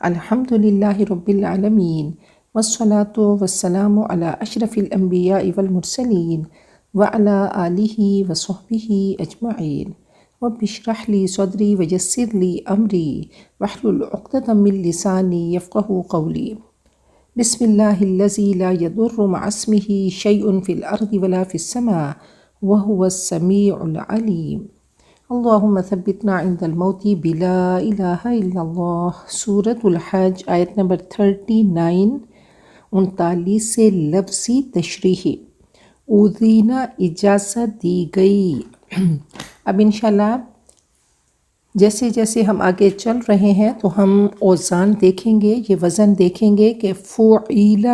الحمد للہ رب العالمین والصلاة والسلام علی اشرف الانبیاء والمرسلین وعلی آلہ وصحبہ اجمعین رب اشرح لی صدری ویسر لی امری واحلل عقدۃ من لسانی یفقہوا قولی بسم اللہ الذی لا یضر مع اسمہ شیء فی الارض ولا فی السماء وهو السمیع العلیم اللہم ثبتنا عند الموت بلا الہ الا اللہ۔ سورۃ الحج آیت نمبر 39 سے لفظی تشریحی۔ اذینہ اجازت دی گئی۔ اب انشاءاللہ جیسے جیسے ہم آگے چل رہے ہیں تو ہم اوزان دیکھیں گے، یہ وزن دیکھیں گے کہ فعیل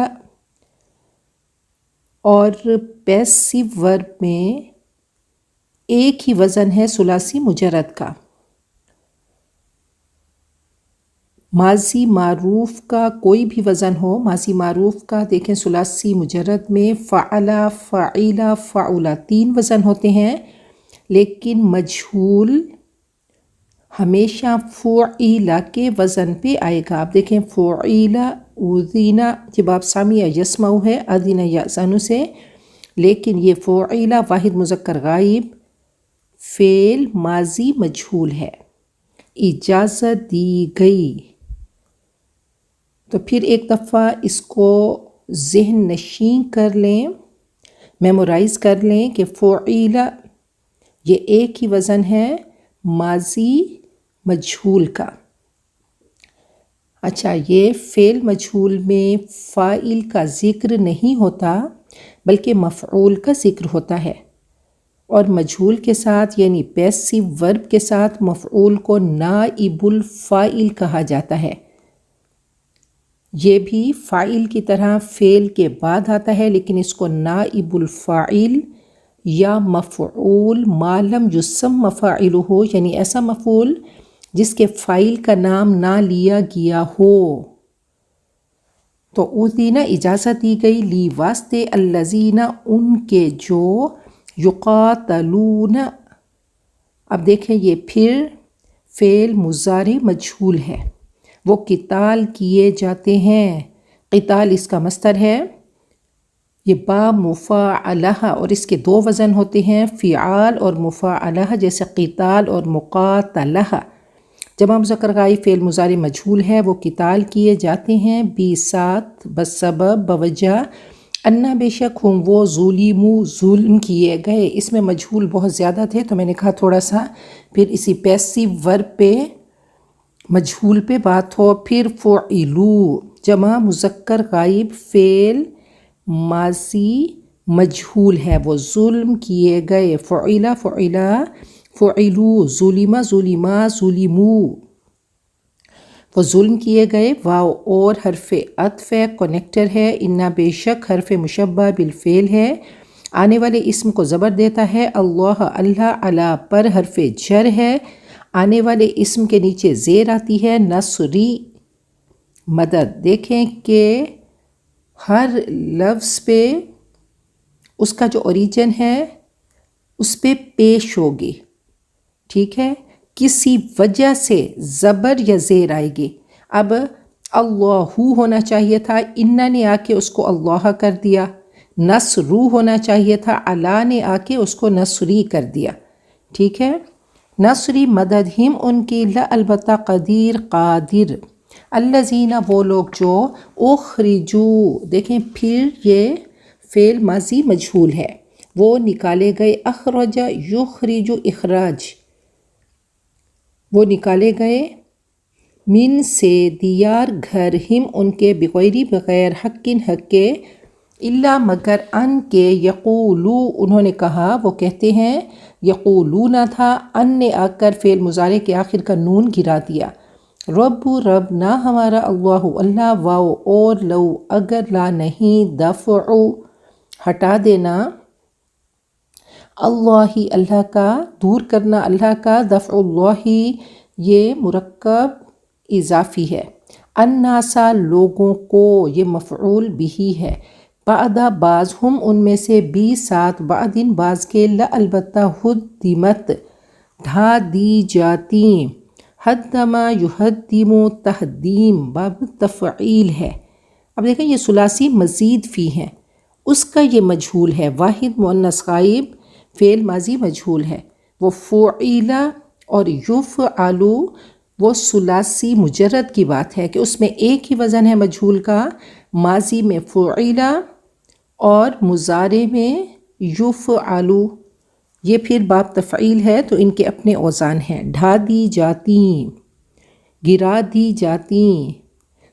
اور پیسیو ورب میں ایک ہی وزن ہے ثلاثی مجرد کا۔ ماضی معروف کا کوئی بھی وزن ہو، ماضی معروف کا دیکھیں ثلاثی مجرد میں فعلا، فعیلا، فعولا 3 وزن ہوتے ہیں، لیکن مجہول ہمیشہ فعیلا کے وزن پہ آئے گا۔ آپ دیکھیں فعیلا، اذینہ جب آپ سامعہ یسمع ہے اذینہ یأذن سے، لیکن یہ فعیلا واحد مذکر غائب فعل ماضی مجہول ہے۔ اجازت دی گئی، تو پھر ایک دفعہ اس کو ذہن نشین کر لیں، میمورائز کر لیں کہ فعیلا یہ ایک ہی وزن ہے ماضی مجہول کا۔ اچھا، یہ فعل مجہول میں فاعل کا ذکر نہیں ہوتا بلکہ مفعول کا ذکر ہوتا ہے، اور مجہول کے ساتھ یعنی پیسیو ورب کے ساتھ مفعول کو نائب الفاعل کہا جاتا ہے۔ یہ بھی فاعل کی طرح فعل کے بعد آتا ہے، لیکن اس کو نائب الفاعل یا مفعول ما لم یسمى فاعلہ، یعنی ایسا مفعول جس کے فاعل کا نام نہ لیا گیا ہو۔ تو اذینہ اجازت دی گئی لی واسطے الذین ان کے جو یقاتلون، اب دیکھیں یہ پھر فعل مضارع مجہول ہے، وہ قتال کیے جاتے ہیں۔ قتال اس کا مصدر ہے، یہ با مفاعلہ، اور اس کے 2 وزن ہوتے ہیں فعال اور مفاعلہ، جیسے قتال اور مقاتلہ۔ جمع مذکر غائب فعل مضارع مجہول ہے، وہ قتال کیے جاتے ہیں بسات، بسبب، بوجہ انا، بے شک ہوں وہ ظلم کیے گئے۔ اس میں مجہول بہت زیادہ تھے تو میں نے کہا تھوڑا سا پھر اسی پیسیو ورب پہ مجہول پہ بات ہو۔ پھر فعلو جمع مذکر غائب فعل ماضی مجہول ہے، وہ ظلم کیے گئے۔ فعلا، فعلا، فعلو، ظلم، ظلما، ظلمو، وہ ظلم کیے گئے۔ واو اور حرف عطف ہے، کنیکٹر ہے۔ انا بے شک حرف مشبہ بالفعل ہے، آنے والے اسم کو زبر دیتا ہے۔ اللہ، اللہ، علی پر حرف جر ہے، آنے والے اسم کے نیچے زیر آتی ہے۔ نصری مدد، دیکھیں کہ ہر لفظ پہ اس کا جو اوریجن ہے اس پہ پیش ہوگی، ٹھیک ہے، کسی وجہ سے زبر یا زیر آئے گی۔ اب اللہ ہونا چاہیے تھا، انا نے آ کے اس کو اللہ کر دیا۔ نصرو ہونا چاہیے تھا، علا نے آ کے اس کو نصری کر دیا، ٹھیک ہے۔ نصری مدد ہم ان کی، لا البتہ قدیر قادر، الذین وہ لوگ جو اخرجو، دیکھیں پھر یہ فعل ماضی مجہول ہے، وہ نکالے گئے۔ اخرج یخرج اخراج، وہ نکالے گئے۔ من سے دیار گھر، ہم ان کے، بغیر حق حق کے، الا مگر ان کے، یقولو انہوں نے کہا، وہ کہتے ہیں، یقولون تھا، ان نے آ کر فعل مضارع کے آخر کا نون گرا دیا۔ رب رب نہ ہمارا، اللہ اللہ، واو اور لو اگر، لا نہیں، دفع ہٹا دینا، اللہ اللہ کا، دور کرنا اللہ کا، دفع اللہ یہ مرکب اضافی ہے۔ الناسا لوگوں کو، یہ مفعول بھی ہے۔ بعد بعض، ہم ان میں سے، بھی ساتھ، بعدن بعض کے، لا البتہ، ہدمت ڈھا دی جاتی، حدم یحدم تحدیم باب تفعیل ہے. اب دیکھیں یہ ثلاثی مزید فی ہیں، اس کا یہ مجہول ہے. واحد مؤنث غائب فعل ماضی مجہول ہے. وہ فعیلا اور یفعلو وہ ثلاثی مجرد کی بات ہے کہ اس میں ایک ہی وزن ہے مجہول کا، ماضی میں فعیلا اور مضارع میں یفعلو. یہ پھر باب تفعیل ہے تو ان کے اپنے اوزان ہیں. ڈھا دی جاتی، گرا دی جاتی.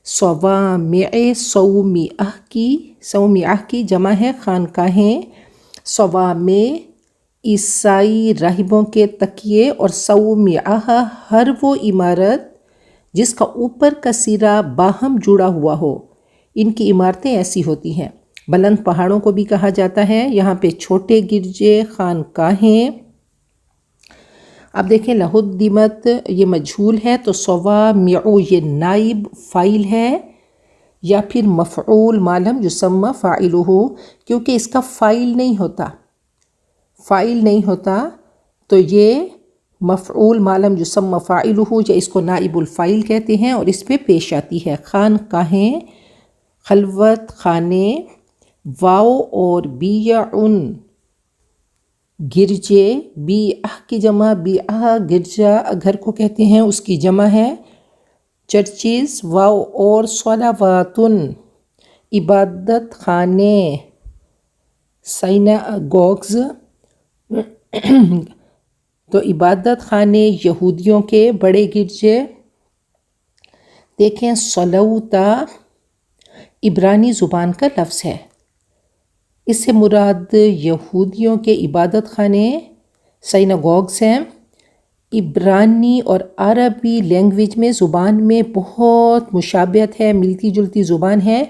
صوامع صومعہ کی جمع ہے خانقاہیں. صوامع عیسائی راہبوں کے تکیے، اور صومعہ ہر وہ عمارت جس کا اوپر کا سرا باہم جڑا ہوا ہو. ان کی عمارتیں ایسی ہوتی ہیں. بلند پہاڑوں کو بھی کہا جاتا ہے. یہاں پہ چھوٹے گرجے خانقاہیں. اب دیکھیں لہدمت یہ مجہول ہے تو صوامع یہ نائب فاعل ہے یا پھر مفعول ما لم یسمى فاعلہ، کیونکہ اس کا فاعل نہیں ہوتا تو یہ مفعول ما لم یسمى فاعلہ یا اس کو نائب الفاعل کہتے ہیں اور اس پہ پیش آتی ہے. خانقاہیں خلوت خانے. واو اور بیعن گرجے. بیعہ کی جمع بیعہ گرجا گھر کو کہتے ہیں، اس کی جمع ہے چرچز. واو اور صلواتن عبادت خانے سائناگوگز. تو عبادت خانے یہودیوں کے بڑے گرجے. دیکھیں صلوتا عبرانی زبان کا لفظ ہے، اس سے مراد یہودیوں کے عبادت خانے سائناگوگز ہیں. عبرانی اور عربی لینگویج میں زبان میں بہت مشابہت ہے، ملتی جلتی زبان ہے،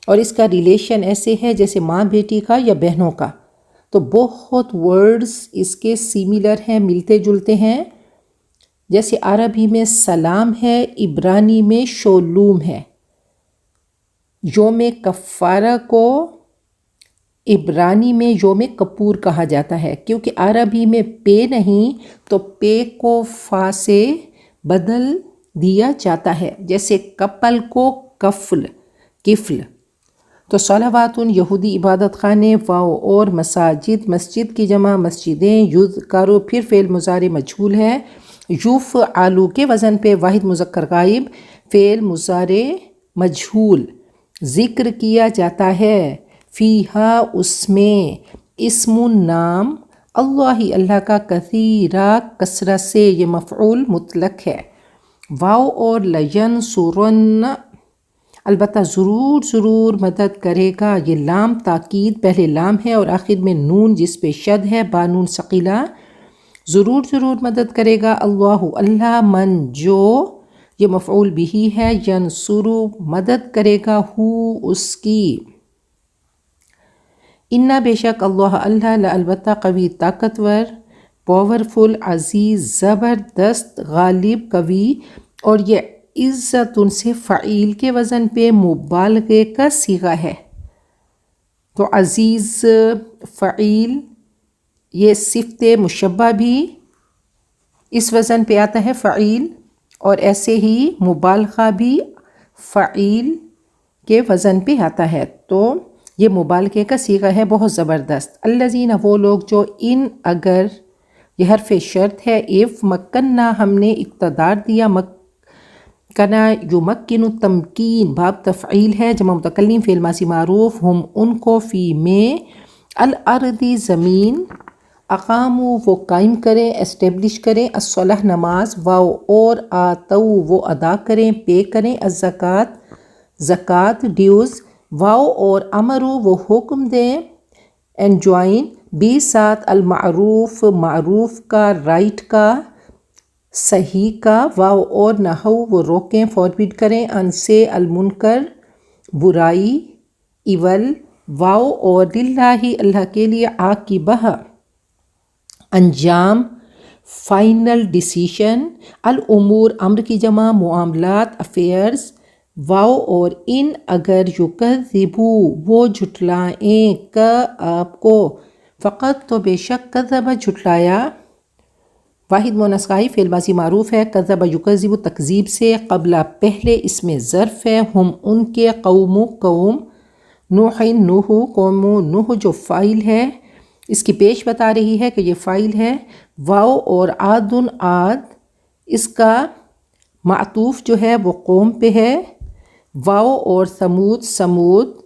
اور اس کا ریلیشن ایسے ہے جیسے ماں بیٹی کا یا بہنوں کا. تو بہت ورڈز اس کے سیملر ہیں، ملتے جلتے ہیں. جیسے عربی میں سلام ہے، عبرانی میں شولوم ہے. یوم کفارہ کو عبرانی میں یوم کپور کہا جاتا ہے، کیونکہ عربی میں پے نہیں تو پے کو فا سے بدل دیا جاتا ہے، جیسے کپل کو کفل. تو صلواتن یہودی عبادت خانے. واو اور مساجد مسجد کی جمع مسجدیں. یذکرو پھر فعل مضارع مجہول ہے. یفعلو کے وزن پہ واحد مذکر غائب فعل مضارع مجہول ذکر کیا جاتا ہے. فیہا اس میں اسم نام اللہ کا کثیرا کثرت سے یہ مفعول مطلق ہے. واو اور لینصرن البتہ ضرور مدد کرے گا. یہ لام تاکید پہلے لام ہے اور آخر میں نون جس پہ شد ہے بانون ثقیلہ. ضرور مدد کرے گا اللہ من جو یہ مفعول بھی ہے. ینصر مدد کرے گا ہو اس کی. انا بے شک اللہ البتہ قوی طاقتور پاورفل عزیز زبردست غالب قوی. اور یہ عزت ان سے فعیل کے وزن پہ مبالغے کا صیغہ ہے. تو عزیز فعیل، یہ صفت مشبہ بھی اس وزن پہ آتا ہے فعیل، اور ایسے ہی مبالغہ بھی فعیل کے وزن پہ آتا ہے. تو یہ مبالغے کا صیغہ ہے بہت زبردست. الذین وہ لوگ جو ان اگر یہ حرف شرط ہے. ایف مکننا ہم نے اقتدار دیا. مکنا یمکن تمکین باب تفعیل ہے جمع متکلم فعل ماضی معروف. ہم ان کو فی میں الارض زمین. اقامو وہ قائم کریں اسٹیبلش کریں. الصلاۃ نماز. واو اور آتو وہ ادا کریں پے کریں. الزکوٰۃ زکوٰۃ ڈیوز. واو اور امرو وہ حکم دیں انجوائن. بی ساتھ المعروف معروف کا رائٹ کا صحیح کا. واو اور نہو وہ روکیں فوربیڈ کریں. ان سے المنکر برائی ایول. واو اور للہ اللہ کے لیے عاقبہ انجام فائنل ڈیسیشن. الامور امر کی جمع معاملات افیئرز. واو اور ان اگر یکذبو وہ جھٹلائیں کا آپ کو. فقط تو بے شک کذب جھٹلایا. واحد مؤنث غائب فعل ماضی معروف ہے، کذب یکذب تکذیب سے، قبل پہلے اس میں ظرف ہے، ہم ان کے، قوم نوح نوح، قوم نوح جو فاعل ہے اس کی پیش بتا رہی ہے کہ یہ فاعل ہے، واو اور عاد اس کا معطوف جو ہے وہ قوم پہ ہے، واو اور سمود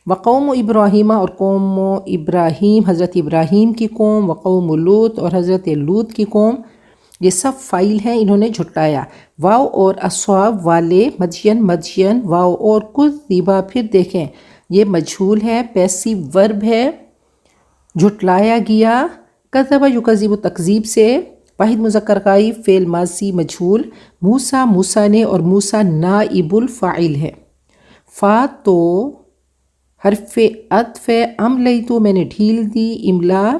وقوم ابراہیم اور قوم ابراہیم حضرت ابراہیم کی قوم، وقوم لوط اور حضرت لوط کی قوم، یہ سب فاعل ہیں، انہوں نے جھٹلایا۔ واو اور اصحاب والے، مدین واو اور کذبا، پھر دیکھیں یہ مجہول ہے، پیسیو ورب ہے، جھٹلایا گیا، کذب یکذب تکذیب سے، واحد مذکر غائب فعل ماضی مجہول، موسیٰ نے، اور موسیٰ نائب الفاعل ہے۔ فا تو حرف عطف، املیتو میں نے ڈھیل دی، املا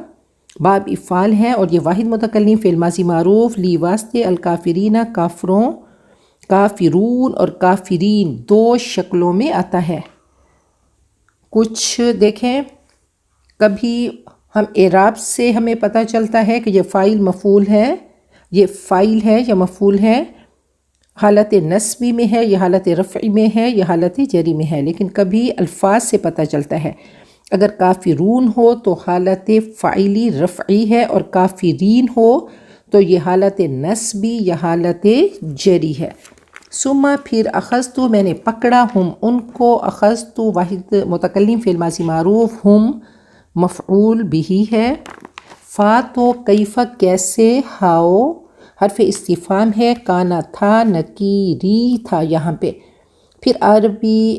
باب افعال ہے، اور یہ واحد متکلم فعل ماضی معروف، لی واسطے، الکافرین کافروں، کافرون اور کافرین دو شکلوں میں آتا ہے۔ کچھ دیکھیں، کبھی ہم اعراب سے ہمیں پتہ چلتا ہے کہ یہ فاعل مفعول ہے، یہ فاعل ہے یا مفعول ہے، حالت نصبی میں ہے، یہ حالت رفعی میں ہے، یہ حالت جری میں ہے، لیکن کبھی الفاظ سے پتہ چلتا ہے۔ اگر کافرون ہو تو حالت فاعلی رفعی ہے، اور کافرین ہو تو یہ حالت نصبی یا حالت جری ہے۔ ثم پھر اخذتو میں نے پکڑا، ہم ان کو، اخذتو واحد متکلم فعل ماضی معروف، ہم مفعول بھی ہے۔ فا تو کیف کیسے، ہاؤ حرف استفہام ہے، کانا تھا، نکیری تھا یہاں پہ۔ پھر عربی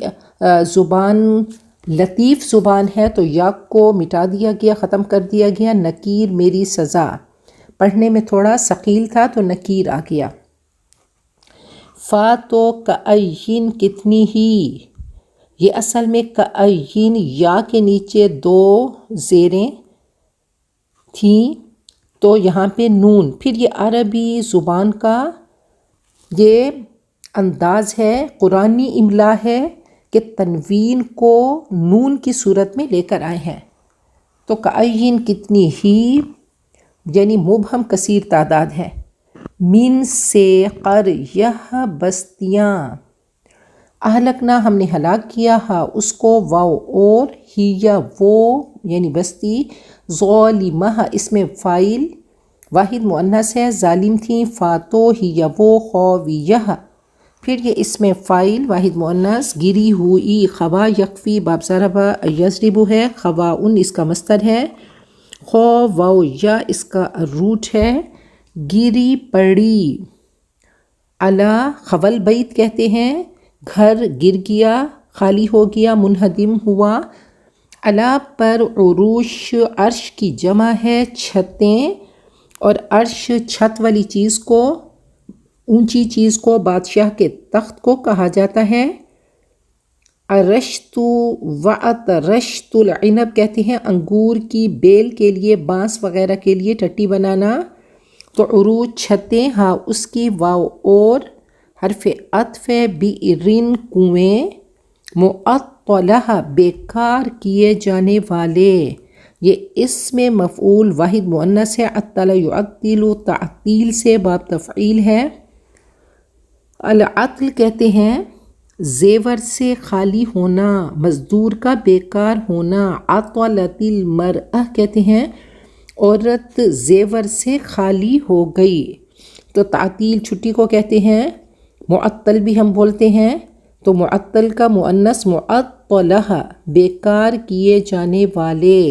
زبان لطیف زبان ہے تو یا کو مٹا دیا گیا، ختم کر دیا گیا، نکیر میری سزا، پڑھنے میں تھوڑا ثقیل تھا تو نکیر آ گیا۔ فا تو کأین کتنی ہی، یہ اصل میں کأین یا کے نیچے دو زیریں تھیں تو یہاں پہ نون، پھر یہ عربی زبان کا یہ انداز ہے، قرآنی املا ہے کہ تنوین کو نون کی صورت میں لے کر آئے ہیں۔ تو کأین کتنی ہی یعنی مبہم کثیر تعداد ہے، من سے، قریہ بستیاں، اہلکنا ہم نے ہلاک کیا، ہا اس کو، واو اور، ہیا وہ یعنی بستی، ظالمہ اس میں فاعل واحد مؤنث ہے، ظالم تھیں، فاتو ہیا وہ، خاویہ پھر یہ اس میں فاعل واحد مؤنث، گری ہوئی، خوا یکفی باب ضربہ یضرب ہے، خواؤن اس کا مصدر ہے، خواو یا اس کا روٹ ہے، گری پڑی، علا خول بیت کہتے ہیں، گھر گر گیا، خالی ہو گیا، منہدم ہوا، علا پر، عروش عرش کی جمع ہے، چھتیں، اور عرش چھت والی چیز کو، اونچی چیز کو، بادشاہ کے تخت کو کہا جاتا ہے۔ ارشت وعطرشت العنب کہتے ہیں انگور کی بیل کے لیے، بانس وغیرہ کے لیے ٹٹی بنانا، تو عروج چھتیں، ہاں اس کی، واو اور حرف عطف، بئرن کنویں، معطلہ بیکار کیے جانے والے، یہ اسم مفعول واحد مؤنث ہے، عطل یعطل تعطیل سے باب تفعیل ہے۔ العطل کہتے ہیں زیور سے خالی ہونا، مزدور کا بیکار ہونا، عطلت المرأہ کہتے ہیں عورت زیور سے خالی ہو گئی، تو تعطیل چھٹی کو کہتے ہیں، معطل بھی ہم بولتے ہیں، تو معطل کا مؤنث معطلہ بیکار کیے جانے والے۔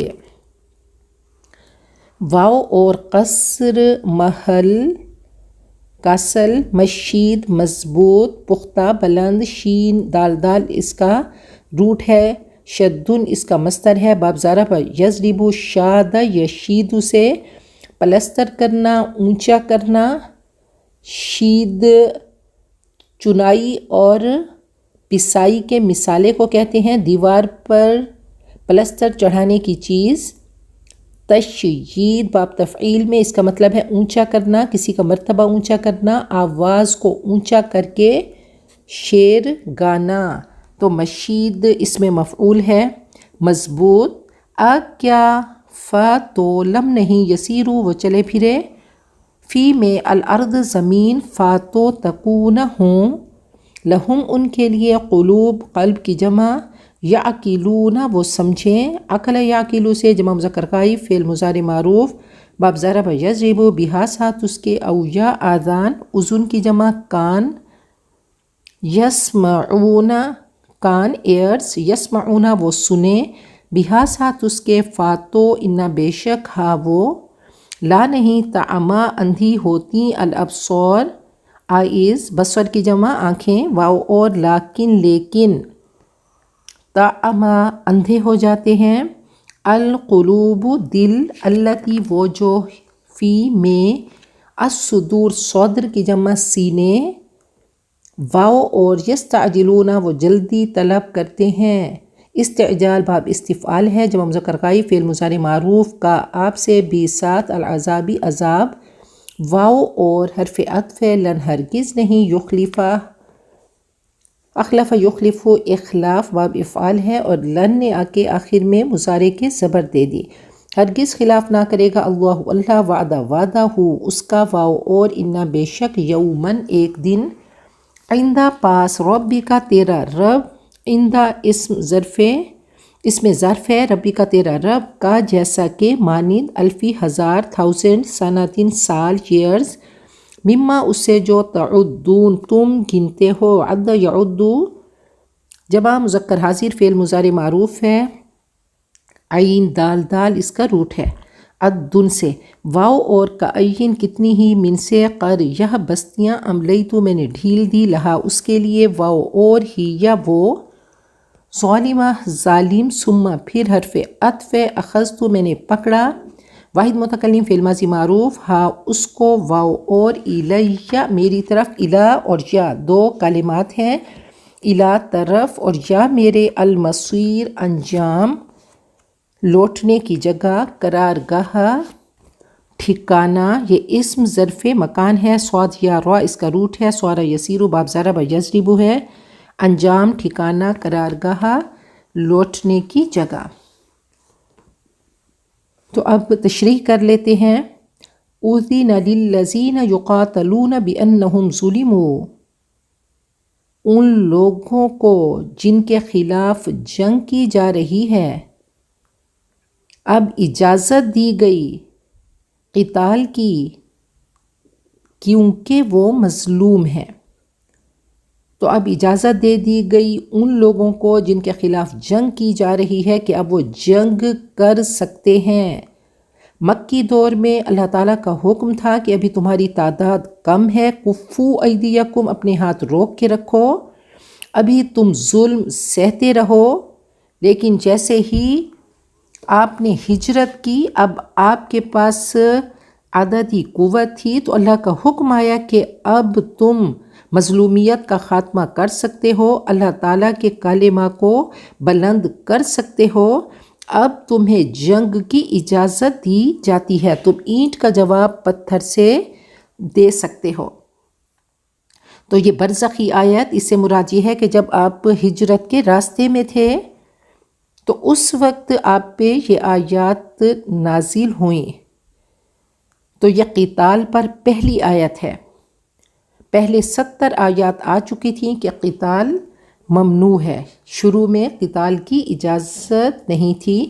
واو اور قصر محل، کسل، مشید مضبوط، پختہ بلند، شین دال اس کا روٹ ہے، شدن اس کا مصدر ہے، باب ضرب یضرب شاد یشید سے، پلستر کرنا، اونچا کرنا، شید چنائی اور پسائی کے مثالے کو کہتے ہیں، دیوار پر پلستر چڑھانے کی چیز۔ تشیید باب تفعیل میں اس کا مطلب ہے اونچا کرنا، کسی کا مرتبہ اونچا کرنا، آواز کو اونچا کر کے شعر گانا، تو مشید اس میں مفعول ہے، مضبوط۔ کیا، فا تو لم نہیں، یسیرو وہ چلے پھرے، فی میں الارض زمین، فاتو تکون ہوں، لہم ان کے لیے، قلوب قلب کی جمع، یعقلون وہ سمجھیں، عقل یعقلو سے جمع مذکر غائب، فعل مضارع معروف، باب ضرب یضرب بہا ساتھ اس کے، او یا آذان اذن کی جمع کان، یسمعون کان ایئرز، یسمعون وہ سنیں، بہا ساتھ اس کے، فاتو انا بے شک، ہا وہ، لا نہیں، تعما اندھی ہوتی، الابصار آئیز، بصر کی جمع آنکھیں، واو اور لیکن لیکن، تعما اندھے ہو جاتے ہیں، القلوب دل، التی وہ جو، فی میں، الصدور صدر کی جمع سینے، واو اور یستعجلون وہ جلدی طلب کرتے ہیں، استعجال باب استفعال ہے، جمع مذکر غائب، فعل مضارع معروف، کا آپ سے بھی ساتھ، العذابی عذاب، واو اور حرف عطف، لن ہرگز نہیں، یخلفہ اخلف یخلف اخلاف باب افعال ہے، اور لن نے آ کے آخر میں مضارع کے زبر دے دی، ہرگز خلاف نہ کرے گا اللہ اللہ، وعدہ وعدہ ہو اس کا، واو اور انا بے شک، یومن ایک دن، عندہ پاس، ربی کا تیرا رب، عندہ اسم ظرف ہے، ربی کا تیرا رب، کا جیسا کہ، مانند، الفی ہزار، تھاؤزینڈ، سنتین سال، ایئرز، مما اس سے جو، تعدون تم گنتے ہو، عد یعدو جمع مذکر حاضر، فعل مضارع معروف ہے، عین دال دال اس کا روٹ ہے، عدن سے، واو اور کعین کتنی ہی، من سے، قر یہ بستیاں، املیتو میں نے ڈھیل دی، لہا اس کے لیے، واو اور ہی یا وہ، ظالمہ ظالم، ثم پھر حرف عطف، اخذتو میں نے پکڑا، واحد متکلم فعل ماضی معروف، ہا اس کو، واو اور الیہ میری طرف، الا اور یا دو کلمات ہیں، الا طرف اور یا میرے، المصیر انجام، لوٹنے کی جگہ، قرار گاہ ٹھکانہ، یہ اسم ظرف مکان ہے، صاد یا را اس کا روٹ ہے، سوارا یسیرو باب ضرب یضرب ہے، انجام ٹھکانہ قرار گاہ لوٹنے کی جگہ۔ تو اب تشریح کر لیتے ہیں، اذن للذین یقاتلون بانہم ظلموا، ان لوگوں کو جن کے خلاف جنگ کی جا رہی ہے، اب اجازت دی گئی قتال کی، کیونکہ وہ مظلوم ہیں، تو اب اجازت دے دی گئی ان لوگوں کو جن کے خلاف جنگ کی جا رہی ہے کہ اب وہ جنگ کر سکتے ہیں۔ مکی دور میں اللہ تعالیٰ کا حکم تھا کہ ابھی تمہاری تعداد کم ہے، کفو ایدیکم اپنے ہاتھ روک کے رکھو، ابھی تم ظلم سہتے رہو، لیکن جیسے ہی آپ نے ہجرت کی، اب آپ کے پاس عددی قوت تھی، تو اللہ کا حکم آیا کہ اب تم مظلومیت کا خاتمہ کر سکتے ہو، اللہ تعالیٰ کے کلمہ کو بلند کر سکتے ہو، اب تمہیں جنگ کی اجازت دی جاتی ہے، تم اینٹ کا جواب پتھر سے دے سکتے ہو۔ تو یہ برزخی آیت، اس سے مراد یہ ہے کہ جب آپ ہجرت کے راستے میں تھے تو اس وقت آپ پہ یہ آیات نازل ہوئیں، تو یہ قتال پر پہلی آیت ہے۔ پہلے 70 آیات آ چکی تھیں کہ قتال ممنوع ہے، شروع میں قتال کی اجازت نہیں تھی،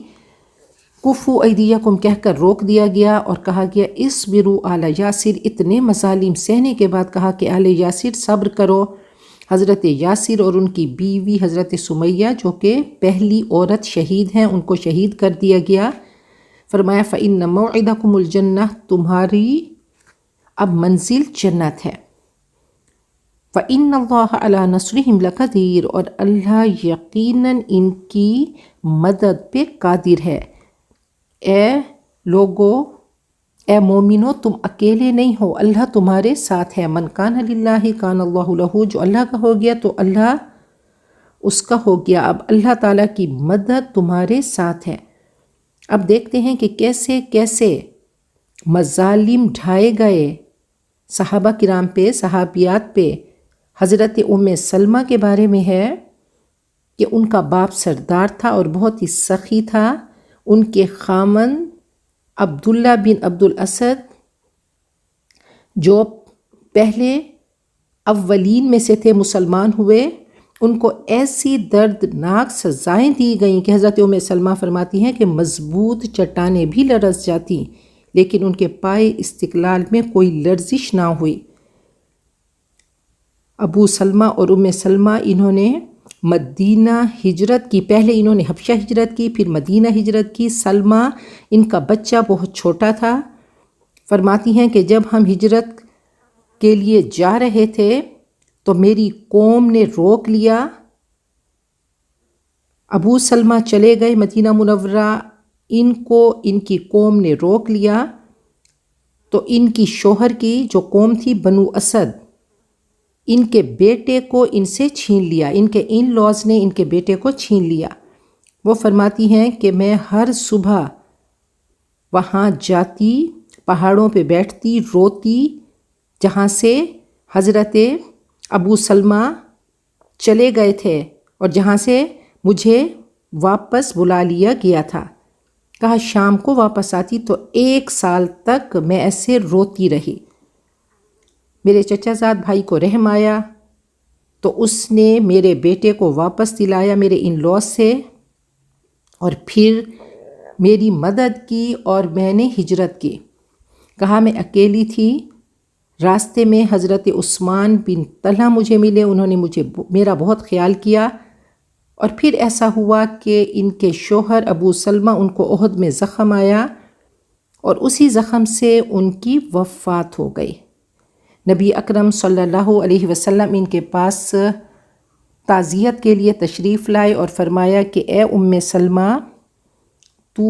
کفو ایدیکم کہہ کر روک دیا گیا، اور کہا گیا اصبروا آل یاسر، اتنے مظالم سہنے کے بعد کہا کہ آل یاسر صبر کرو۔ حضرت یاسر اور ان کی بیوی حضرت سمیہ جو کہ پہلی عورت شہید ہیں، ان کو شہید کر دیا گیا، فرمایا فإن موعدکم الجنہ، تمہاری اب منزل جنت ہے، فإن اللہ علی نصرہم لقدیر، اور اللہ یقیناً ان کی مدد پہ قادر ہے۔ اے لوگو، اے مومنو، تم اکیلے نہیں ہو، اللہ تمہارے ساتھ ہے، من کان للہ کان اللہ لہ، جو اللہ کا ہو گیا تو اللہ اس کا ہو گیا، اب اللہ تعالیٰ کی مدد تمہارے ساتھ ہے۔ اب دیکھتے ہیں کہ کیسے کیسے مظالم ڈھائے گئے صحابہ کرام پہ، صحابیات پہ۔ حضرت ام سلمہ کے بارے میں ہے کہ ان کا باپ سردار تھا اور بہت ہی سخی تھا، ان کے خامند عبداللہ بن عبد الاسد جو پہلے اولین میں سے تھے مسلمان ہوئے، ان کو ایسی دردناک سزائیں دی گئیں کہ حضرت ام سلمہ فرماتی ہیں کہ مضبوط چٹانیں بھی لرز جاتی، لیکن ان کے پائے استقلال میں کوئی لرزش نہ ہوئی۔ ابو سلمہ اور ام سلمہ انہوں نے مدینہ ہجرت کی، پہلے انہوں نے حبشہ ہجرت کی، پھر مدینہ ہجرت کی۔ سلمہ ان کا بچہ بہت چھوٹا تھا۔ فرماتی ہیں کہ جب ہم ہجرت کے لیے جا رہے تھے تو میری قوم نے روک لیا۔ ابو سلمہ چلے گئے مدینہ منورہ، ان کو ان کی قوم نے روک لیا، تو ان کی شوہر کی جو قوم تھی بنو اسد، ان کے بیٹے کو ان سے چھین لیا، ان کے ان لاز نے ان کے بیٹے کو چھین لیا۔ وہ فرماتی ہیں کہ میں ہر صبح وہاں جاتی، پہاڑوں پہ بیٹھتی، روتی، جہاں سے حضرت ابو سلمہ چلے گئے تھے اور جہاں سے مجھے واپس بلا لیا گیا تھا۔ کہا شام کو واپس آتی تو 1 سال تک میں ایسے روتی رہی۔ میرے چچا زاد بھائی کو رحم آیا تو اس نے میرے بیٹے کو واپس دلایا میرے ان لاز سے، اور پھر میری مدد کی اور میں نے ہجرت کی۔ کہا میں اکیلی تھی، راستے میں حضرت عثمان بن طلحہ مجھے ملے، انہوں نے میرا بہت خیال کیا، اور پھر ایسا ہوا کہ ان کے شوہر ابو سلمہ ان کو احد میں زخم آیا اور اسی زخم سے ان کی وفات ہو گئی۔ نبی اکرم صلی اللہ علیہ وسلم ان کے پاس تعزیت کے لیے تشریف لائے اور فرمایا کہ اے ام سلمہ، تو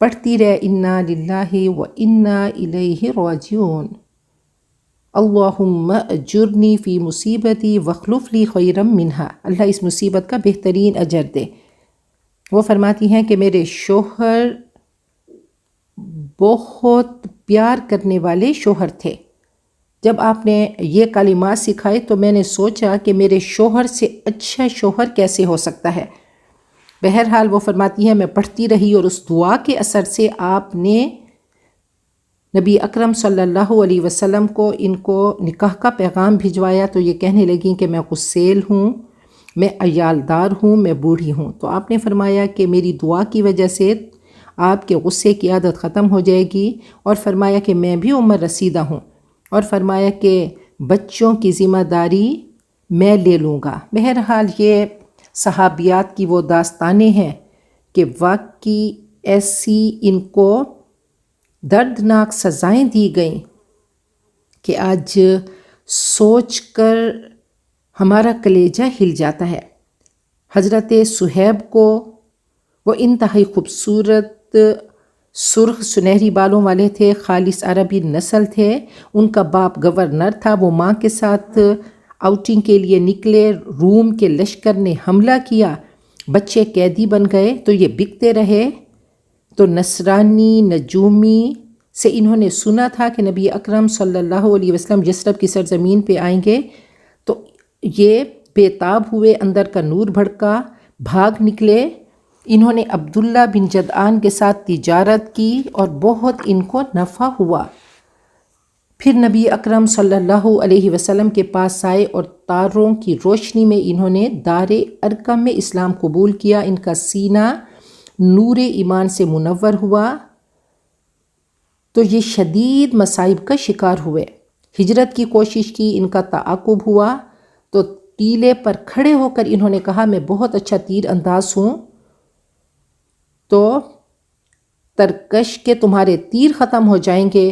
پڑھتی رہے انا للہ و انا الیہ راجعون، اللہم اجرنی فی مصیبتی واخلف لی خیرا منہا، اللہ اس مصیبت کا بہترین اجر دے۔ وہ فرماتی ہیں کہ میرے شوہر بہت پیار کرنے والے شوہر تھے۔ جب آپ نے یہ کلمات سکھائے تو میں نے سوچا کہ میرے شوہر سے اچھا شوہر کیسے ہو سکتا ہے۔ بہرحال وہ فرماتی ہیں میں پڑھتی رہی، اور اس دعا کے اثر سے آپ نے نبی اکرم صلی اللہ علیہ وسلم کو ان کو نکاح کا پیغام بھجوایا، تو یہ کہنے لگیں کہ میں غسیل ہوں، میں عیالدار ہوں، میں بوڑھی ہوں۔ تو آپ نے فرمایا کہ میری دعا کی وجہ سے آپ کے غصے کی عادت ختم ہو جائے گی، اور فرمایا کہ میں بھی عمر رسیدہ ہوں، اور فرمایا کہ بچوں کی ذمہ داری میں لے لوں گا۔ بہرحال یہ صحابیات کی وہ داستانیں ہیں کہ واقعی ایسی ان کو دردناک سزائیں دی گئیں کہ آج سوچ کر ہمارا کلیجہ ہل جاتا ہے۔ حضرت صہیب کو، وہ انتہائی خوبصورت سرخ سنہری بالوں والے تھے، خالص عربی نسل تھے، ان کا باپ گورنر تھا، وہ ماں کے ساتھ آؤٹنگ کے لیے نکلے، روم کے لشکر نے حملہ کیا، بچے قیدی بن گئے، تو یہ بکتے رہے۔ تو نصرانی نجومی سے انہوں نے سنا تھا کہ نبی اکرم صلی اللہ علیہ وسلم یثرب کی سرزمین پہ آئیں گے، تو یہ بے تاب ہوئے، اندر کا نور بھڑکا، بھاگ نکلے۔ انہوں نے عبداللہ بن جدعان کے ساتھ تجارت کی اور بہت ان کو نفع ہوا۔ پھر نبی اکرم صلی اللہ علیہ وسلم کے پاس آئے اور تاروں کی روشنی میں انہوں نے دار ارقم میں اسلام قبول کیا، ان کا سینہ نور ایمان سے منور ہوا۔ تو یہ شدید مصائب کا شکار ہوئے، ہجرت کی کوشش کی، ان کا تعاقب ہوا، تو ٹیلے پر کھڑے ہو کر انہوں نے کہا میں بہت اچھا تیر انداز ہوں، تو ترکش کے تمہارے تیر ختم ہو جائیں گے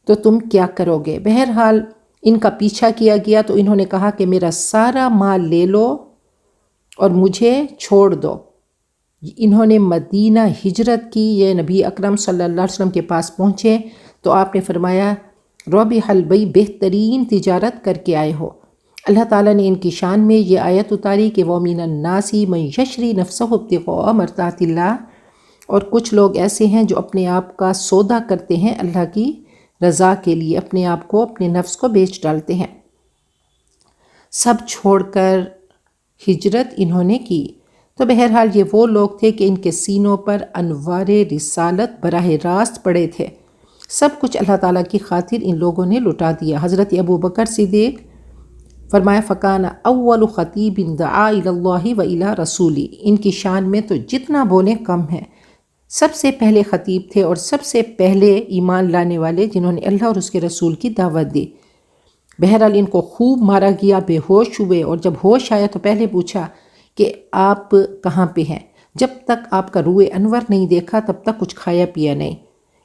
تو تم کیا کرو گے؟ بہرحال ان کا پیچھا کیا گیا، تو انہوں نے کہا کہ میرا سارا مال لے لو اور مجھے چھوڑ دو۔ انہوں نے مدینہ ہجرت کی، یہ نبی اکرم صلی اللہ علیہ وسلم کے پاس پہنچے تو آپ نے فرمایا ربح البیع، بہترین تجارت کر کے آئے ہو۔ اللہ تعالیٰ نے ان کی شان میں یہ آیت اتاری کہ وَمِنَ النَّاسِ مَن یشری نَفْسَهُ ابتغاء مرضات اللہ، اور کچھ لوگ ایسے ہیں جو اپنے آپ کا سودا کرتے ہیں اللہ کی رضا کے لیے، اپنے آپ کو، اپنے نفس کو بیچ ڈالتے ہیں۔ سب چھوڑ کر ہجرت انہوں نے کی۔ تو بہرحال یہ وہ لوگ تھے کہ ان کے سینوں پر انوار رسالت براہ راست پڑے تھے۔ سب کچھ اللہ تعالیٰ کی خاطر ان لوگوں نے لٹا دیا۔ حضرت ابو بکر صدیق فرمایا فکان اول خطیب دعا الی اللہ و الی رسولی، ان کی شان میں تو جتنا بولیں کم ہے، سب سے پہلے خطیب تھے اور سب سے پہلے ایمان لانے والے جنہوں نے اللہ اور اس کے رسول کی دعوت دی۔ بہرحال ان کو خوب مارا گیا، بے ہوش ہوئے، اور جب ہوش آیا تو پہلے پوچھا کہ آپ کہاں پہ ہیں؟ جب تک آپ کا روئے انور نہیں دیکھا تب تک کچھ کھایا پیا نہیں۔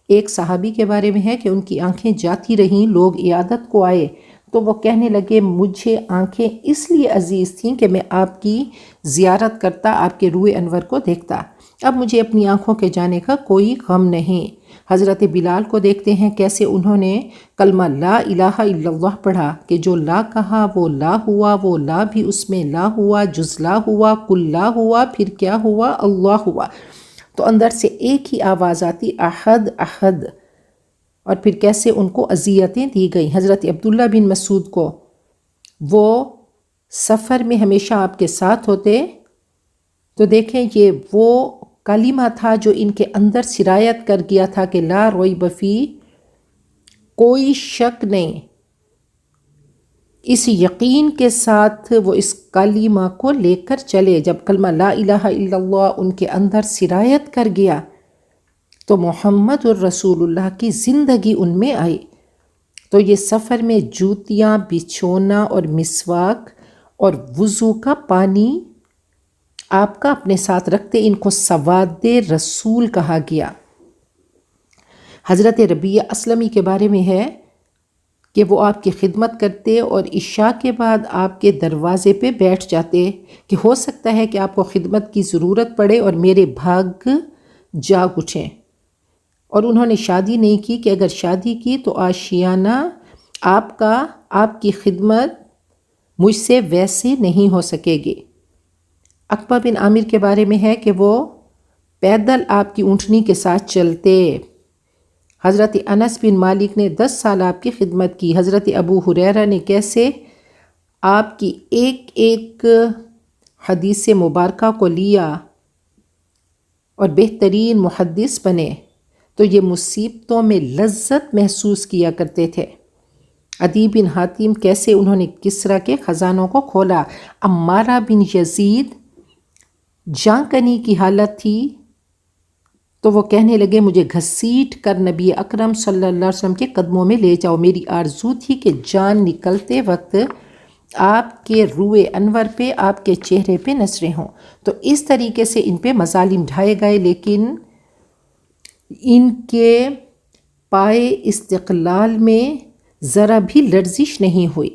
ایک صحابی کے بارے میں ہے کہ ان کی آنکھیں جاتی رہیں، لوگ عیادت کو آئے تو وہ کہنے لگے مجھے آنکھیں اس لیے عزیز تھیں کہ میں آپ کی زیارت کرتا، آپ کے روئے انور کو دیکھتا، اب مجھے اپنی آنکھوں کے جانے کا کوئی غم نہیں۔ حضرت بلال کو دیکھتے ہیں کیسے انہوں نے کلمہ لا الہ الا اللہ پڑھا کہ جو لا کہا وہ لا ہوا، وہ لا بھی اس میں لا ہوا، جز لا ہوا، کل لا ہوا، پھر کیا ہوا؟ اللہ ہوا۔ تو اندر سے ایک ہی آواز آتی احد احد، اور پھر کیسے ان کو اذیتیں دی گئیں۔ حضرت عبداللہ بن مسعود کو وہ سفر میں ہمیشہ آپ کے ساتھ ہوتے، تو دیکھیں یہ وہ کلمہ تھا جو ان کے اندر سرایت کر گیا تھا کہ لا ریب فی، کوئی شک نہیں، اس یقین کے ساتھ وہ اس کلمہ کو لے کر چلے۔ جب کلمہ لا الہ الا اللہ ان کے اندر سرایت کر گیا تو محمد الرسول اللہ کی زندگی ان میں آئی۔ تو یہ سفر میں جوتیاں بچھونا اور مسواک اور وضو کا پانی آپ کا اپنے ساتھ رکھتے، ان کو سواد رسول کہا گیا۔ حضرت ربیہ اسلمی کے بارے میں ہے کہ وہ آپ کی خدمت کرتے اور عشاء کے بعد آپ کے دروازے پہ بیٹھ جاتے کہ ہو سکتا ہے کہ آپ کو خدمت کی ضرورت پڑے اور میرے بھاگ جاگ اٹھیں۔ اور انہوں نے شادی نہیں کی کہ اگر شادی کی تو آشیانہ آپ کی خدمت مجھ سے ویسے نہیں ہو سکے گی۔ عقبہ بن عامر کے بارے میں ہے کہ وہ پیدل آپ کی اونٹنی کے ساتھ چلتے۔ حضرت انس بن مالک نے 10 سال آپ کی خدمت کی۔ حضرت ابو ہریرہ نے کیسے آپ کی ایک ایک حدیث مبارکہ کو لیا اور بہترین محدث بنے، تو یہ مصیبتوں میں لذت محسوس کیا کرتے تھے۔ عدی بن حاتم کیسے انہوں نے کسریٰ کے خزانوں کو کھولا۔ عمارہ بن یزید جاں کنی کی حالت تھی تو وہ کہنے لگے مجھے گھسیٹ کر نبی اکرم صلی اللہ علیہ وسلم کے قدموں میں لے جاؤ، میری آرزو تھی کہ جان نکلتے وقت آپ کے روئے انور پہ، آپ کے چہرے پہ نظریں ہوں۔ تو اس طریقے سے ان پہ مظالم ڈھائے گئے، لیکن ان کے پائے استقلال میں ذرا بھی لرزش نہیں ہوئی۔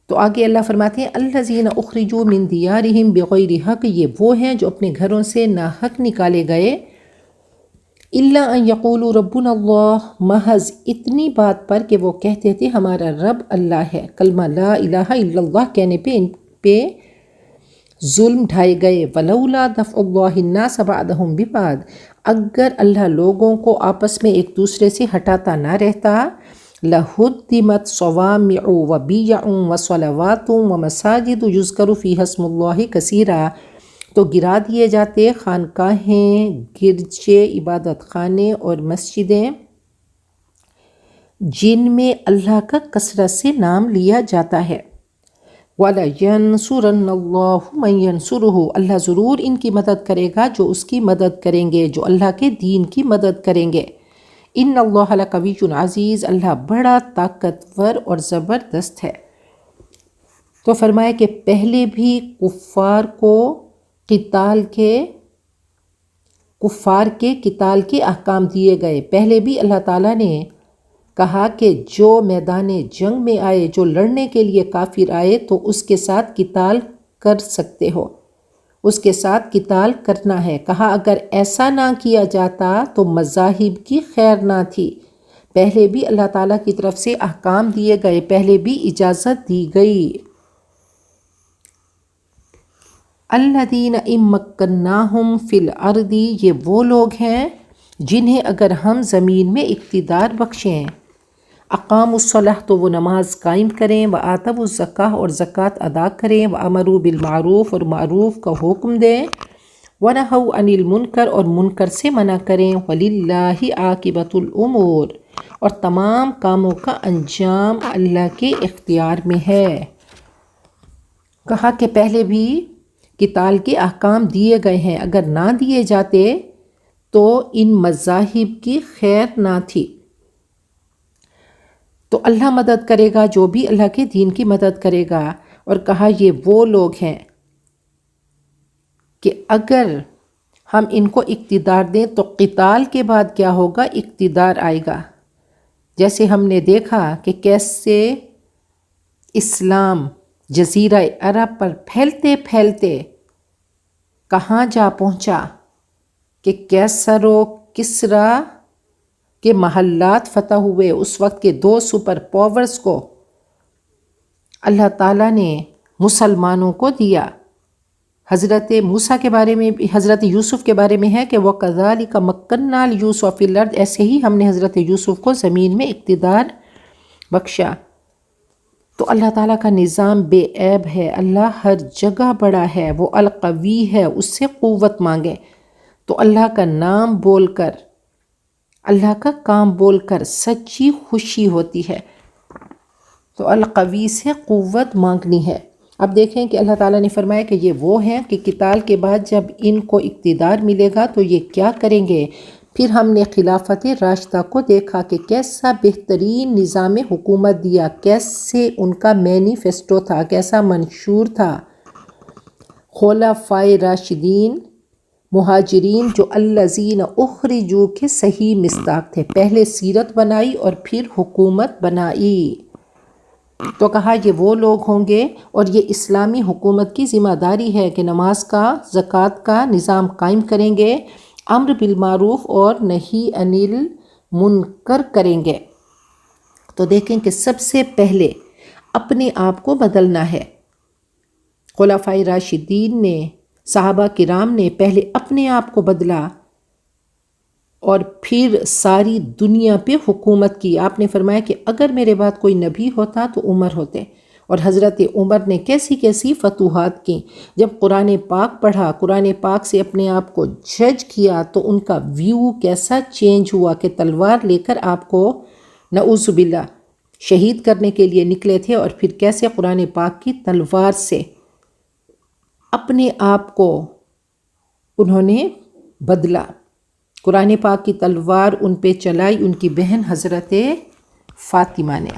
تو آگے اللہ فرماتے ہیں الذین اخرجوا من دیارہم بغیر حق، یہ وہ ہیں جو اپنے گھروں سے ناحق نکالے گئے، الا ان یقولوا ربنا اللہ، محض اتنی بات پر کہ وہ کہتے تھے ہمارا رب اللہ ہے۔ کلمہ لا الہ الا اللہ کہنے پہ ان پہ ظلم ڈھائے گئے۔ ولولا دفع اللہ الناس بعضهم ببعض، اگر اللہ لوگوں کو آپس میں ایک دوسرے سے ہٹاتا نہ رہتا، لہدمت صوامع وبیع وصلوات ومساجد یذکر فیہا اسم اللہ کثیرا، تو گرا دیے جاتے خانقاہیں، گرجے، عبادت خانے اور مسجدیں جن میں اللہ کا کثرت سے نام لیا جاتا ہے۔ وَلَيَنْصُرَنَّ اللَّهُ مَنْ يَنْصُرُهُ، اللہ ضرور ان کی مدد کرے گا جو اس کی مدد کریں گے، جو اللہ کے دین کی مدد کریں گے۔ ان اللہ لقوی عزیز، اللہ بڑا طاقتور اور زبردست ہے۔ تو فرمایا کہ پہلے بھی کفار کے قتال کے احکام دیے گئے۔ پہلے بھی اللہ تعالیٰ نے کہا کہ جو میدان جنگ میں آئے، جو لڑنے کے لیے کافر آئے تو اس کے ساتھ قتال کر سکتے ہو، اس کے ساتھ قتال کرنا ہے۔ کہا اگر ایسا نہ کیا جاتا تو مذاہب کی خیر نہ تھی۔ پہلے بھی اللہ تعالیٰ کی طرف سے احکام دیے گئے، پہلے بھی اجازت دی گئی۔ الذین ان مکناہم فی الارض، یہ وہ لوگ ہیں جنہیں اگر ہم زمین میں اقتدار بخشیں، اقاموا الصلاۃ، تو وہ نماز قائم کریں، وآتوا الزکاۃ، اور زکوٰۃ ادا کریں، وامروا بالمعروف، اور معروف کا حکم دیں، وَنَهَوْا عَنِ الْمُنْكَرِ اور منکر سے منع کریں. وَلِلَّهِ عَاقِبَةُ الْأُمُورِ اور تمام کاموں کا انجام اللہ کے اختیار میں ہے. کہا کہ پہلے بھی قتال کے احکام دیے گئے ہیں، اگر نہ دیے جاتے تو ان مذاہب کی خیر نہ تھی. تو اللہ مدد کرے گا جو بھی اللہ کے دین کی مدد کرے گا. اور کہا یہ وہ لوگ ہیں کہ اگر ہم ان کو اقتدار دیں تو قتال کے بعد کیا ہوگا، اقتدار آئے گا. جیسے ہم نے دیکھا کہ کیسے اسلام جزیرہ عرب پر پھیلتے پھیلتے کہاں جا پہنچا کہ کیسر و کسرا کے محلات فتح ہوئے. اس وقت کے 2 سپر پاورز کو اللہ تعالیٰ نے مسلمانوں کو دیا. حضرت موسیٰ کے بارے میں، حضرت یوسف کے بارے میں ہے کہ وَكَذَلِكَ مَكَّنَّا لِيُوسُفَ فِي الْأَرْضِ، ایسے ہی ہم نے حضرت یوسف کو زمین میں اقتدار بخشا. تو اللہ تعالیٰ کا نظام بے عیب ہے، اللہ ہر جگہ بڑا ہے، وہ القوی ہے، اس سے قوت مانگیں. تو اللہ کا نام بول کر، اللہ کا کام بول کر سچی خوشی ہوتی ہے. تو القوی سے قوت مانگنی ہے. اب دیکھیں کہ اللہ تعالیٰ نے فرمایا کہ یہ وہ ہیں کہ قتال کے بعد جب ان کو اقتدار ملے گا تو یہ کیا کریں گے. پھر ہم نے خلافت راشدہ کو دیکھا کہ کیسا بہترین نظام حکومت دیا، کیسے ان کا مینیفیسٹو تھا، کیسا منشور تھا. خلفائے راشدین مہاجرین جو الذین اخرجوا کے صحیح مصداق تھے، پہلے سیرت بنائی اور پھر حکومت بنائی. تو کہا یہ وہ لوگ ہوں گے اور یہ اسلامی حکومت کی ذمہ داری ہے کہ نماز کا، زکوٰۃ کا نظام قائم کریں گے، امر بالمعروف اور نہی عن المنکر کریں گے. تو دیکھیں کہ سب سے پہلے اپنے آپ کو بدلنا ہے. خلفائے راشدین نے، صحابہ کرام نے پہلے اپنے آپ کو بدلا اور پھر ساری دنیا پہ حکومت کی. آپ نے فرمایا کہ اگر میرے بعد کوئی نبی ہوتا تو عمر ہوتے. اور حضرت عمر نے کیسی کیسی فتوحات کی. جب قرآن پاک پڑھا، قرآن پاک سے اپنے آپ کو جج کیا تو ان کا ویو کیسا چینج ہوا کہ تلوار لے کر آپ کو نعوذ باللہ شہید کرنے کے لیے نکلے تھے، اور پھر کیسے قرآن پاک کی تلوار سے اپنے آپ کو انہوں نے بدلا. قرآن پاک کی تلوار ان پہ چلائی ان کی بہن حضرت فاطمہ نے.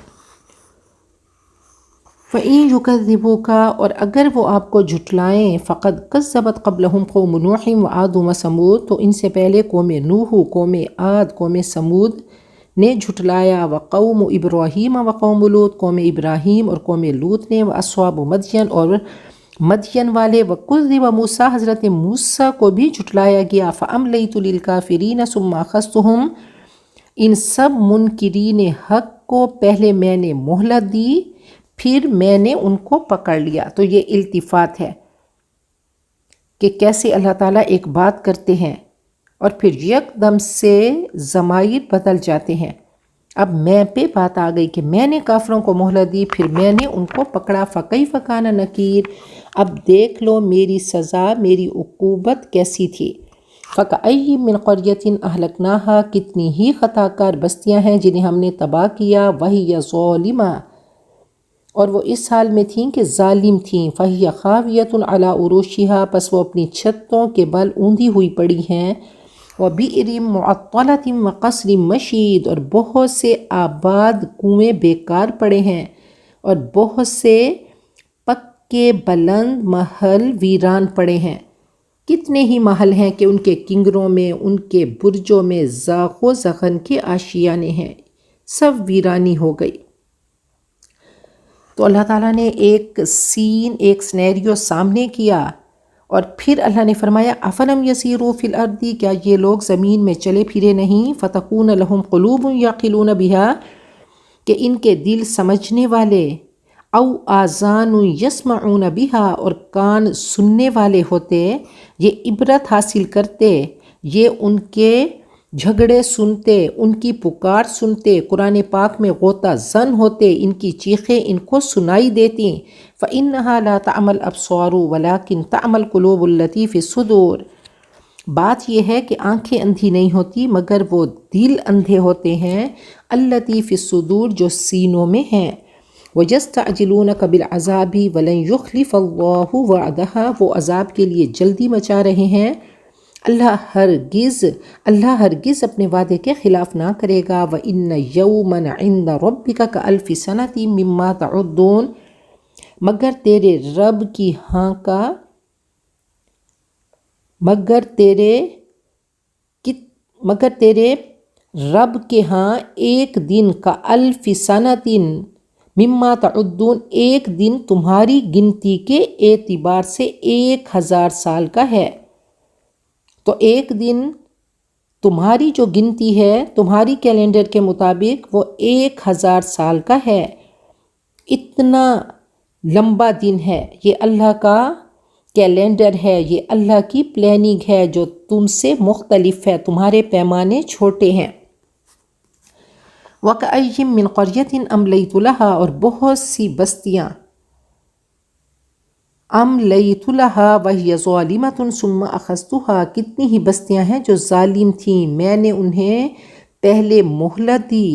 فَإِن يُكَذِّبُوكَ اور اگر وہ آپ کو جھٹلائیں، فَقَدْ كَذَّبَتْ قَبْلَهُمْ قَوْمُ نُوحٍ وَعَادٌ وَثَمُودُ تو ان سے پہلے قوم نوح، قوم عاد، قوم سمود نے جھٹلایا. وَقَوْمُ إِبْرَاهِيمَ وَقَوْمُ لُوط قوم ابراہیم اور قوم لوط نے. وَأَصْحَابُ مدین اور مدین والے. وَكُذِّبَ موسیٰ حضرت موسیٰ کو بھی جھٹلایا گیا. فَأَمْلَيْتُ لِلْكَافِرِينَ ثُمَّ أَخَذْتُهُمْ ان سب منکرین حق کو پہلے میں نے مہلت دی، پھر میں نے ان کو پکڑ لیا. تو یہ التفات ہے کہ کیسے اللہ تعالیٰ ایک بات کرتے ہیں اور پھر یک دم سے ضمائر بدل جاتے ہیں. اب میں پہ بات آ گئی کہ میں نے کافروں کو مہلت دی، پھر میں نے ان کو پکڑا. فَكَيْفَ كَانَ نَكِيرِ اب دیکھ لو میری سزا، میری عقوبت کیسی تھی. فَكَأَيٍّ مِّن قَرْيَةٍ أَهْلَكْنَاهَا کتنی ہی خطا کار بستیاں ہیں جنہیں ہم نے تباہ کیا. وَهِيَ ظَالِمَةٌ اور وہ اس حال میں تھیں کہ ظالم تھیں. فَهِيَ خَاوِيَةٌ عَلَىٰ عُرُوشِهَا پس وہ اپنی چھتوں کے بل اوندھی ہوئی پڑی ہیں. وَبِئْرٍ مُّعَطَّلَةٍ وَقَصْرٍ مَّشِيدٍ اور بہت سے آباد کنویں بیکار پڑے ہیں اور بہت سے پکے بلند محل ویران پڑے ہیں. کتنے ہی محل ہیں کہ ان کے کنگروں میں، ان کے برجوں میں زاغ و زغن کے آشیانے ہیں، سب ویرانی ہو گئی. تو اللہ تعالیٰ نے ایک سین، ایک سینیریو سامنے کیا اور پھر اللہ نے فرمایا افلم یسیروا فی الارض کیا یہ لوگ زمین میں چلے پھرے نہیں. فتکون لہم قلوب یعقلون بہا کہ ان کے دل سمجھنے والے، او آذان یسمعون بہا اور کان سننے والے ہوتے، یہ عبرت حاصل کرتے، یہ ان کے جھگڑے سنتے، ان کی پکار سنتے، قرآن پاک میں غوطہ زن ہوتے، ان کی چیخیں ان کو سنائی دیتی. فَإِنَّهَا لَا تَعْمَى الْأَبْصَارُ وَلَكِنْ تَعْمَى الْقُلُوبُ الَّتِي فِي الصُّدُورِ بات یہ ہے کہ آنکھیں اندھی نہیں ہوتی مگر وہ دل اندھے ہوتے ہیں، التی فی الصدور جو سینوں میں ہیں۔ وَيَسْتَعْجِلُونَكَ بِالْعَذَابِ وَلَنْ يُخْلِفَ اللَّهُ وَعْدَهَا، وہ عذاب کے لیے جلدی مچا رہے ہیں، اللہ ہرگز اپنے وعدے کے خلاف نہ کرے گا۔ وَإِنَّ يَوْمًا عِنْدَ رَبِّكَ كَأَلْفِ سَنَةٍ مِّمَّا تَعُدُّونَ، مگر تیرے رب کے ہاں ایک دن کا الف سنتن مما تعدون، ایک دن تمہاری گنتی کے اعتبار سے 1000 سال کا ہے۔ تو ایک دن تمہاری جو گنتی ہے تمہاری کیلنڈر کے مطابق وہ 1000 سال کا ہے۔ اتنا لمبا دن ہے، یہ اللہ کا کیلنڈر ہے، یہ اللہ کی پلاننگ ہے جو تم سے مختلف ہے، تمہارے پیمانے چھوٹے ہیں۔ وَكَأَيٍّ مِّن قَرْيَةٍ أَمْلَيْتُ لَهَا، اور بہت سی بستیاں أَمْلَيْتُ لَهَا وَهِيَ ظَالِمَةٌ ثُمَّ أَخَذْتُهَا، کتنی ہی بستیاں ہیں جو ظالم تھیں، میں نے انہیں پہلے مہلت دی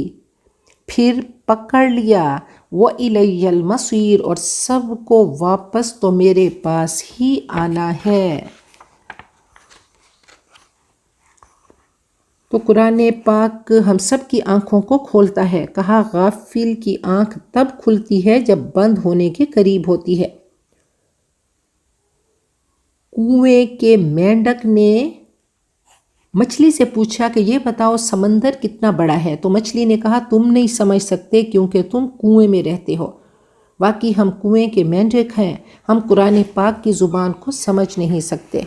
پھر پکڑ لیا۔ وَإِلَيَّ الْمَصِيرُ، اور سب کو واپس تو میرے پاس ہی آنا ہے۔ تو قرآن پاک ہم سب کی آنکھوں کو کھولتا ہے۔ کہا غافل کی آنکھ تب کھلتی ہے جب بند ہونے کے قریب ہوتی ہے۔ کنویں کے مینڈک نے مچھلی سے پوچھا کہ یہ بتاؤ سمندر کتنا بڑا ہے، تو مچھلی نے کہا تم نہیں سمجھ سکتے کیونکہ تم کنویں میں رہتے ہو، باقی ہم کنویں کے مینڈک ہیں، ہم قرآن پاک کی زبان کو سمجھ نہیں سکتے۔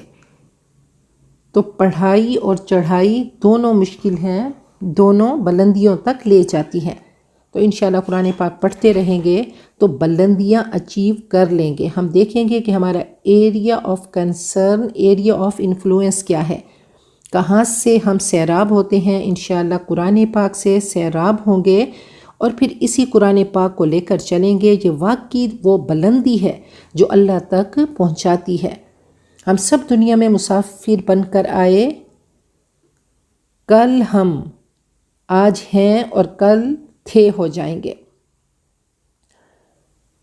تو پڑھائی اور چڑھائی دونوں مشکل ہیں، دونوں بلندیوں تک لے جاتی ہیں۔ تو انشاءاللہ قرآن پاک پڑھتے رہیں گے تو بلندیاں اچیو کر لیں گے۔ ہم دیکھیں گے کہ ہمارا area of concern, area of influence کیا ہے، کہاں سے ہم سیراب ہوتے ہیں۔ انشاءاللہ قرآن پاک سے سیراب ہوں گے اور پھر اسی قرآن پاک کو لے کر چلیں گے۔ یہ واقعی وہ بلندی ہے جو اللہ تک پہنچاتی ہے۔ ہم سب دنیا میں مسافر بن کر آئے، کل ہم آج ہیں اور کل تھے ہو جائیں گے۔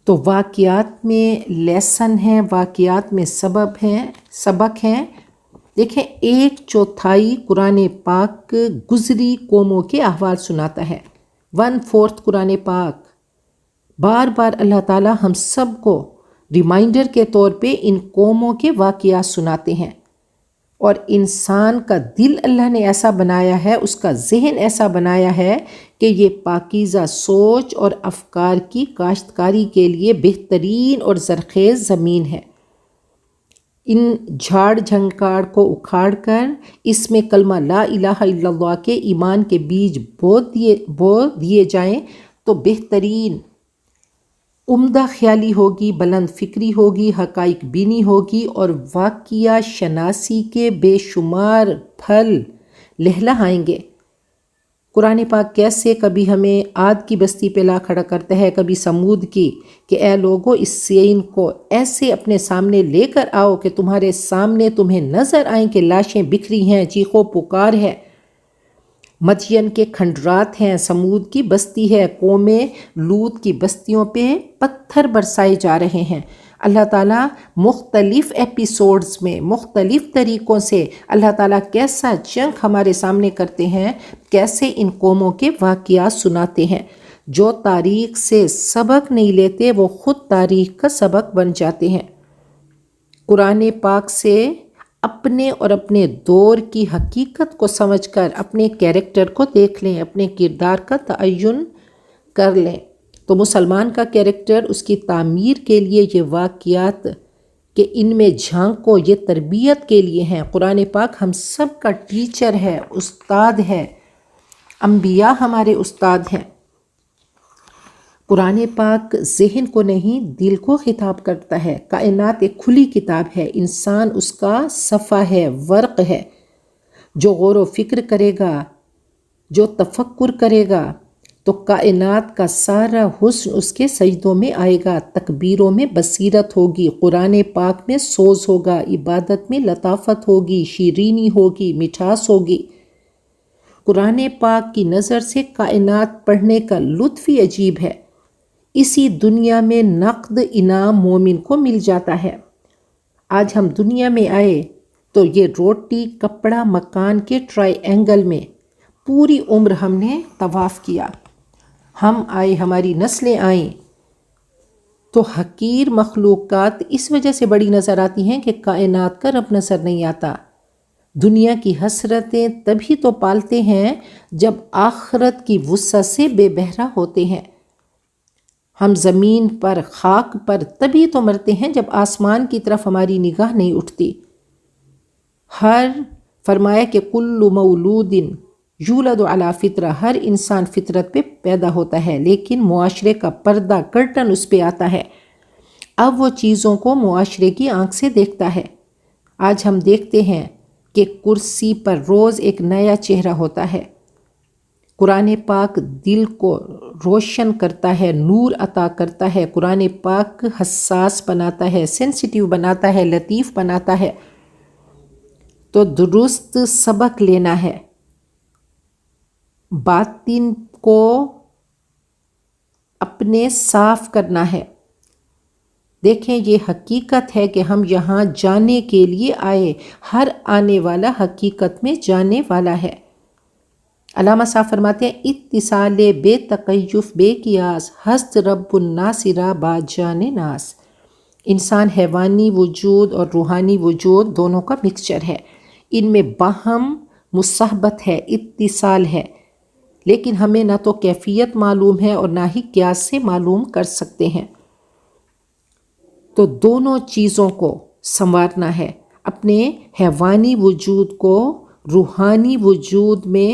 تو واقعات میں لیسن ہیں، واقعات میں سبق ہیں۔ دیکھیں 1/4 قرآن پاک گزری قوموں کے احوال سناتا ہے۔ 1/4 قرآن پاک بار بار اللہ تعالی ہم سب کو ریمائنڈر کے طور پہ ان قوموں کے واقعات سناتے ہیں۔ اور انسان کا دل اللہ نے ایسا بنایا ہے، اس کا ذہن ایسا بنایا ہے کہ یہ پاکیزہ سوچ اور افکار کی کاشتکاری کے لیے بہترین اور زرخیز زمین ہے۔ ان جھاڑ جھنکاڑ کو اکھاڑ کر اس میں کلمہ لا الہ الا اللہ کے ایمان کے بیج بو دیے جائیں تو بہترین عمدہ خیالی ہوگی، بلند فکری ہوگی، حقائق بینی ہوگی اور واقعہ شناسی کے بے شمار پھل لہلہائیں گے۔ قرآن پاک کیسے کبھی ہمیں عاد کی بستی پہ لا کھڑا کرتا ہے، کبھی سمود کی، کہ اے لوگو اس سین کو ایسے اپنے سامنے لے کر آؤ کہ تمہارے سامنے تمہیں نظر آئیں کہ لاشیں بکھری ہیں، چیخو پکار ہے۔ مدین کے کھنڈرات ہیں، سمود کی بستی ہے، قوم لوط کی بستیوں پہ پتھر برسائے جا رہے ہیں۔ اللہ تعالیٰ مختلف ایپیسوڈز میں مختلف طریقوں سے اللہ تعالیٰ کیسا چنک ہمارے سامنے کرتے ہیں، کیسے ان قوموں کے واقعات سناتے ہیں۔ جو تاریخ سے سبق نہیں لیتے وہ خود تاریخ کا سبق بن جاتے ہیں۔ قرآن پاک سے اپنے اور اپنے دور کی حقیقت کو سمجھ کر اپنے کیریکٹر کو دیکھ لیں، اپنے کردار کا تعین کر لیں۔ تو مسلمان کا کیریکٹر اس کی تعمیر کے لیے یہ واقعات کہ ان میں جھانکو، یہ تربیت کے لیے ہیں۔ قرآن پاک ہم سب کا ٹیچر ہے، استاد ہے، انبیاء ہمارے استاد ہیں۔ قرآن پاک ذہن کو نہیں دل کو خطاب کرتا ہے۔ کائنات ایک کھلی کتاب ہے، انسان اس کا صفحہ ہے، ورق ہے۔ جو غور و فکر کرے گا، جو تفکر کرے گا، تو کائنات کا سارا حسن اس کے سجدوں میں آئے گا، تکبیروں میں بصیرت ہوگی، قرآن پاک میں سوز ہوگا، عبادت میں لطافت ہوگی، شیرینی ہوگی، مٹھاس ہوگی۔ قرآن پاک کی نظر سے کائنات پڑھنے کا لطف ہی عجیب ہے۔ اسی دنیا میں نقد انعام مومن کو مل جاتا ہے۔ آج ہم دنیا میں آئے تو یہ روٹی کپڑا مکان کے ٹرائی اینگل میں پوری عمر ہم نے طواف کیا۔ ہم آئے، ہماری نسلیں آئیں تو حقیر مخلوقات اس وجہ سے بڑی نظر آتی ہیں کہ کائنات کا رب نظر نہیں آتا۔ دنیا کی حسرتیں تبھی تو پالتے ہیں جب آخرت کی وسعت سے بے بہرہ ہوتے ہیں۔ ہم زمین پر، خاک پر تبھی تو مرتے ہیں جب آسمان کی طرف ہماری نگاہ نہیں اٹھتی۔ فرمایا کہ کل مولود یولد علی فطرہ، ہر انسان فطرت پہ پیدا ہوتا ہے، لیکن معاشرے کا پردہ، کرٹن اس پہ آتا ہے۔ اب وہ چیزوں کو معاشرے کی آنکھ سے دیکھتا ہے۔ آج ہم دیکھتے ہیں کہ کرسی پر روز ایک نیا چہرہ ہوتا ہے۔ قرآن پاک دل کو روشن کرتا ہے، نور عطا کرتا ہے۔ قرآن پاک حساس بناتا ہے، سینسیٹیو بناتا ہے، لطیف بناتا ہے۔ تو درست سبق لینا ہے، باطن کو اپنے صاف کرنا ہے۔ دیکھیں، یہ حقیقت ہے کہ ہم یہاں جانے کے لیے آئے، ہر آنے والا حقیقت میں جانے والا ہے۔ علامہ صاحب فرماتے ہیں اتصال بے تکیف بے قیاس، ہست رب الناس را با جان ناس۔ انسان حیوانی وجود اور روحانی وجود دونوں کا مکسچر ہے، ان میں باہم مصاحبت ہے، اتصال ہے، لیکن ہمیں نہ تو کیفیت معلوم ہے اور نہ ہی قیاس سے معلوم کر سکتے ہیں۔ تو دونوں چیزوں کو سنوارنا ہے، اپنے حیوانی وجود کو روحانی وجود میں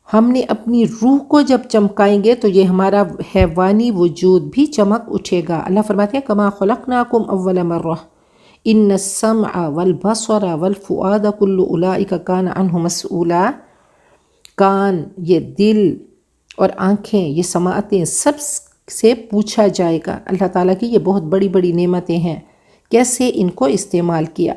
ہم نے اپنی روح کو جب چمکائیں گے تو یہ ہمارا حیوانی وجود بھی چمک اٹھے گا۔ اللہ فرماتے ہیں کما خلقناکم اول مرہ ان السمع والبصر والفؤاد کل اولئک کان عنہ مسئولا۔ کان، یہ دل اور آنکھیں، یہ سماعتیں، سب سے پوچھا جائے گا۔ اللہ تعالیٰ کی یہ بہت بڑی بڑی نعمتیں ہیں، کیسے ان کو استعمال کیا۔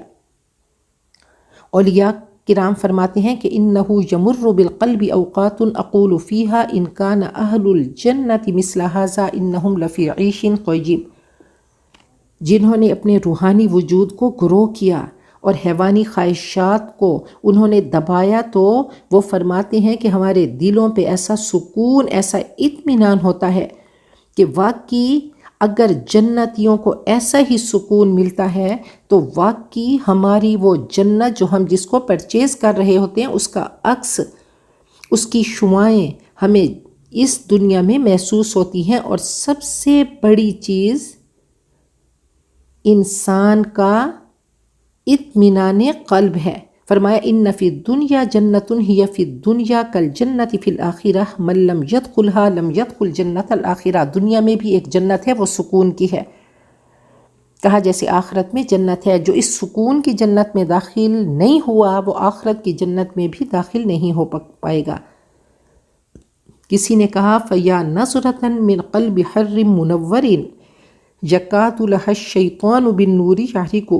اولیاء کرام فرماتے ہیں کہ انہ یمر بالقلب اوقات اقول فیہا ان کان اہل الجنۃ مثل ھذا انہم لفی عیش طیب۔ جنہوں نے اپنے روحانی وجود کو گرو کیا اور حیوانی خواہشات کو انہوں نے دبایا، تو وہ فرماتے ہیں کہ ہمارے دلوں پہ ایسا سکون، ایسا اطمینان ہوتا ہے کہ واقعی اگر جنتیوں کو ایسا ہی سکون ملتا ہے تو واقعی ہماری وہ جنت جو ہم جس کو پرچیز کر رہے ہوتے ہیں اس کا عکس، اس کی شعاعیں ہمیں اس دنیا میں محسوس ہوتی ہیں۔ اور سب سے بڑی چیز انسان کا اطمینان قلب ہے۔ فرمایا ان فی الدنیا جنت ہی فی الدنیا کالجنت فی الآخرہ من لم یدخلها لم یدخل جنت الآخرہ۔ دنیا میں بھی ایک جنت ہے، وہ سکون کی ہے۔ کہا جیسے آخرت میں جنت ہے، جو اس سکون کی جنت میں داخل نہیں ہوا وہ آخرت کی جنت میں بھی داخل نہیں ہو پائے گا۔ کسی نے کہا فیا نظرۃ من قلب حر منور یکاد لها الشیطان بالنور یحرک۔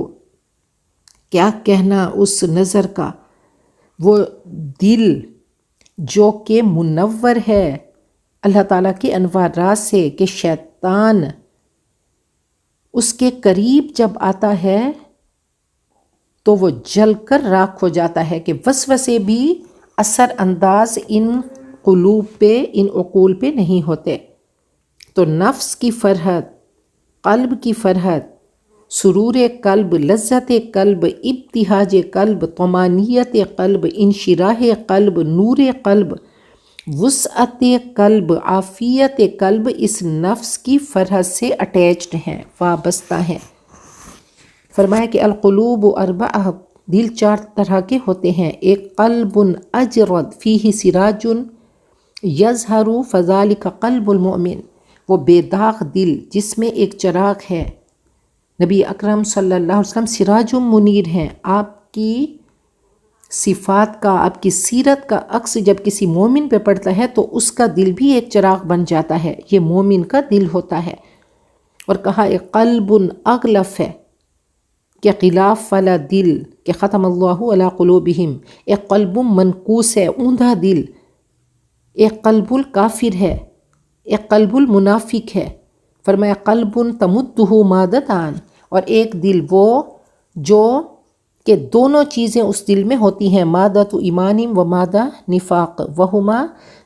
کیا کہنا اس نظر کا، وہ دل جو کہ منور ہے اللہ تعالیٰ کے انوارات سے، کہ شیطان اس کے قریب جب آتا ہے تو وہ جل کر راکھ ہو جاتا ہے، کہ وسوسے بھی اثر انداز ان قلوب پہ، ان عقول پہ نہیں ہوتے۔ تو نفس کی فرحت، قلب کی فرحت، سرور قلب، لذت قلب، ابتہاج قلب، طمانینت قلب، انشراح قلب، نور قلب، وسعت قلب، عافیت قلب اس نفس کی فرحت سے اٹیچڈ ہیں، وابستہ ہیں۔ فرمایا کہ القلوب اربعہ، دل 4 طرح کے ہوتے ہیں۔ ایک قلب اجرد فیہ سراج یظہر فذلک قلب المؤمن، وہ بے داغ دل جس میں ایک چراغ ہے۔ نبی اکرم صلی اللہ علیہ وسلم سراج منیر ہیں، آپ کی صفات کا، آپ کی سیرت کا عکس جب کسی مومن پہ پڑتا ہے تو اس کا دل بھی ایک چراغ بن جاتا ہے، یہ مومن کا دل ہوتا ہے۔ اور کہا ایک قلب اغلف ہے کہ خلاف والا دل، کہ ختم اللہ علی قلوبہم، ایک قلب منکوس ہے، اوندھا دل، ایک قلب الکافر ہے، ایک قلب المنافق ہے۔ فرمایا قلب تمدہ مادتان، اور ایک دل وہ جو کہ دونوں چیزیں اس دل میں ہوتی ہیں، مادۃ ایمان و مادہ نفاق، وہما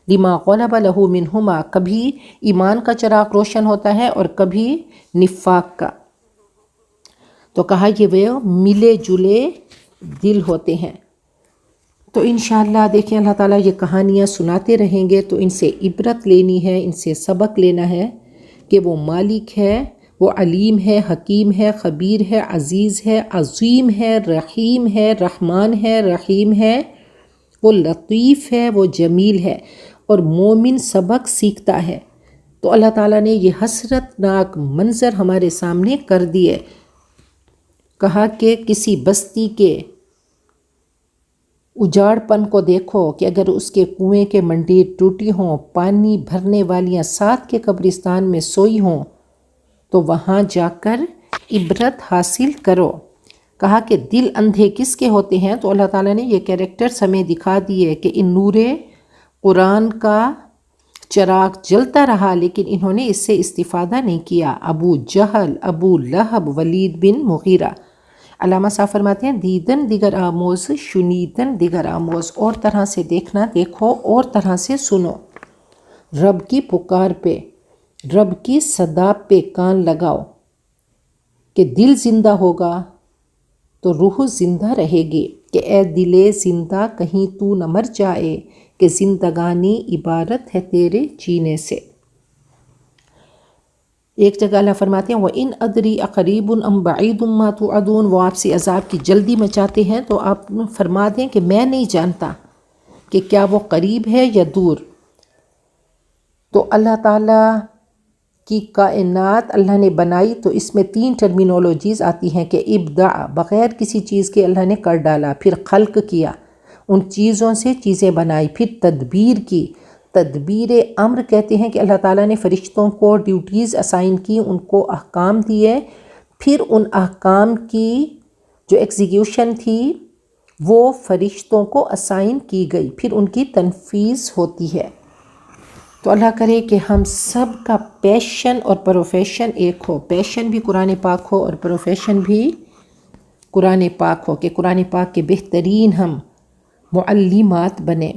لما غلب لہ منہما، کبھی ایمان کا چراغ روشن ہوتا ہے اور کبھی نفاق کا۔ تو کہا یہ وہ ملے جلے دل ہوتے ہیں۔ تو انشاءاللہ دیکھیں اللہ تعالیٰ یہ کہانیاں سناتے رہیں گے تو ان سے عبرت لینی ہے، ان سے سبق لینا ہے کہ وہ مالک ہے، وہ علیم ہے، حکیم ہے، خبیر ہے، عزیز ہے، عظیم ہے، رحیم ہے، رحمان ہے، رحیم ہے، وہ لطیف ہے، وہ جمیل ہے، اور مومن سبق سیکھتا ہے۔ تو اللہ تعالیٰ نے یہ حسرت ناک منظر ہمارے سامنے کر دیے۔ کہا کہ کسی بستی کے اجاڑ پن کو دیکھو کہ اگر اس کے کنویں کے منڈیر ٹوٹی ہوں، پانی بھرنے والیاں ساتھ کے قبرستان میں سوئی ہوں، تو وہاں جا کر عبرت حاصل کرو۔ کہا کہ دل اندھے کس کے ہوتے ہیں؟ تو اللہ تعالیٰ نے یہ کیریکٹرز ہمیں دکھا دیے کہ ان نور قرآن کا چراغ جلتا رہا لیکن انہوں نے اس سے استفادہ نہیں کیا۔ ابو جہل، ابو لہب، ولید بن مغیرہ۔ علامہ صاحب فرماتے ہیں دیدن دیگر آموز، شنیدن دیگر آموز، اور طرح سے دیکھنا دیکھو، اور طرح سے سنو۔ رب کی پکار پہ، رب کی صدا پہ کان لگاؤ کہ دل زندہ ہوگا تو روح زندہ رہے گی، کہ اے دلے زندہ کہیں تو نہ مر جائے، کہ زندگانی عبارت ہے تیرے جینے سے۔ ایک جگہ اللہ فرماتے ہیں وَإِنْ أَدْرِي أَقَرِيبٌ أَمْ بَعِيدٌ مَا تُوعَدُونَ، وہ آپ سے عذاب کی جلدی مچاتے ہیں تو آپ فرما دیں کہ میں نہیں جانتا کہ کیا وہ قریب ہے یا دور۔ تو اللہ تعالیٰ کی کائنات اللہ نے بنائی تو اس میں 3 ٹرمینولوجیز آتی ہیں کہ ابداع، بغیر کسی چیز کے اللہ نے کر ڈالا، پھر خلق کیا، ان چیزوں سے چیزیں بنائی، پھر تدبیر کی۔ تدبیر امر کہتے ہیں کہ اللہ تعالیٰ نے فرشتوں کو ڈیوٹیز اسائن کی، ان کو احکام دیے، پھر ان احکام کی جو ایگزیکیوشن تھی وہ فرشتوں کو اسائن کی گئی، پھر ان کی تنفیذ ہوتی ہے۔ تو اللہ کرے کہ ہم سب کا پیشن اور پروفیشن ایک ہو، پیشن بھی قرآن پاک ہو اور پروفیشن بھی قرآن پاک ہو، کہ قرآن پاک کے بہترین ہم معلمات بنیں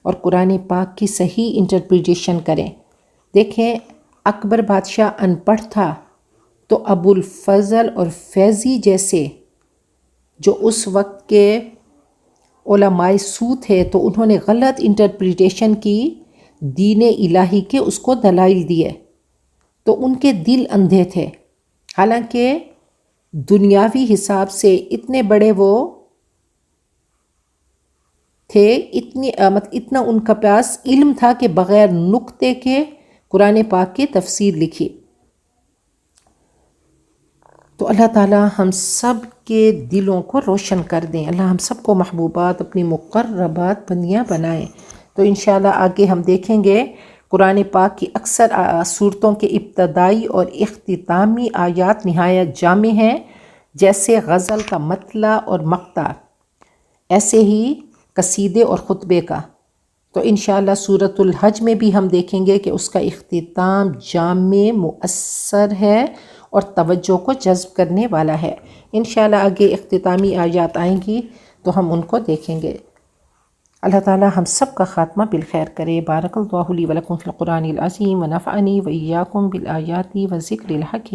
اور قرآن پاک کی صحیح انٹرپریٹیشن کریں۔ دیکھیں اکبر بادشاہ ان پڑھ تھا تو ابو الفضل اور فیضی جیسے جو اس وقت کے علماء سو تھے تو انہوں نے غلط انٹرپریٹیشن کی دین الہی کے، اس کو دلائل دیے، تو ان کے دل اندھے تھے، حالانکہ دنیاوی حساب سے اتنے بڑے وہ تھے، اتنا ان کا پاس علم تھا کہ بغیر نقطے کے قرآن پاک کی تفسیر لکھی۔ تو اللہ تعالیٰ ہم سب کے دلوں کو روشن کر دیں، اللہ ہم سب کو محبوبات اپنی مقربات بندیاں بنائیں۔ تو انشاءاللہ آگے ہم دیکھیں گے قرآن پاک کی اکثر صورتوں کے ابتدائی اور اختتامی آیات نہایت جامع ہیں، جیسے غزل کا مطلع اور مقطع، ایسے ہی قصیدے اور خطبے کا۔ تو انشاءاللہ سورۃ الحج میں بھی ہم دیکھیں گے کہ اس کا اختتام جامع، مؤثر ہے اور توجہ کو جذب کرنے والا ہے۔ انشاءاللہ آگے اختتامی آیات آئیں گی تو ہم ان کو دیکھیں گے۔ اللہ تعالی ہم سب کا خاتمہ بالخیر کرے۔ بارک اللہ لی و لکم فی القرآن العظیم و نفعنی و ایاکم بالآیات و ذکر الحکیم۔